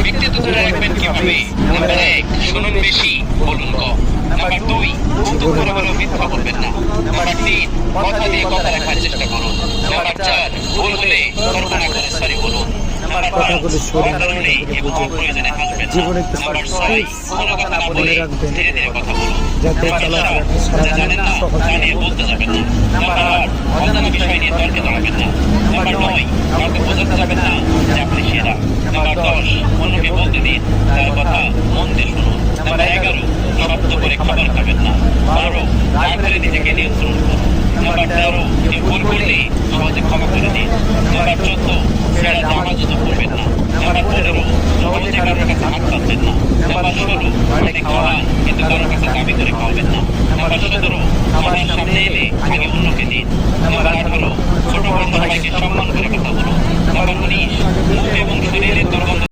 ব্যক্তিত্ব ধরে রাখবেন কিভাবে? নাম্বার 1, শুনুন বেশি, বলুন কম। নাম্বার 2, কৌতুক করে হলেও মিথ্যা বলবেন না। নাম্বার 3, কথা দিয়ে কথা রাখার চেষ্টা করুন। নাম্বার 4, ভুল হলে তর্ক না করে সরি বলুন। নাম্বার 5, অকারণে এবং অপ্রয়োজনে হাসবেন না। নাম্বার 6, কোনো কথা না বলে ধীরে ধীরে কথা বলুন। নাম্বার 7, যা জানেন না তা নিয়ে বলতে যাবেন না। নাম্বার 8, অজানা বিষয় নিয়ে তর্কে দাঁড়াবেন না। নাম্বার 9, কাউকে বোঝাতে যাবেন না যে আপনি সেরা। নাম্বার 10, অন্যকে বলতে দিন, তার কথা মন দিয়ে শুনুন। নাম্বার 11, শব্দ করে খাবার খাবেন না। 12, রাগ করে নিজেকে নিয়ন্ত্রণ করুন। নাম্বার 13, কেউ ভুল করলে সহজে ক্ষমা করে দিন। নাম্বার 14, ছেঁড়া জামা জুতো পরবেন না। নাম্বার 15, সহজে কারোর কাছে হাত পাতবেন না। নাম্বার 16, অনেক খাওয়ান কিন্তু কারোর কাছে দাবি করে খাওয়াবেন না। নাম্বার 17, সবার সামনে এলে আগে অন্যকে দিন। নাম্বার 18, ছোট বড় সবাইকে সম্মান করে কথা বলুন। নাম্বার 19, মুখ এবং শরীরের দুর্গন্ধ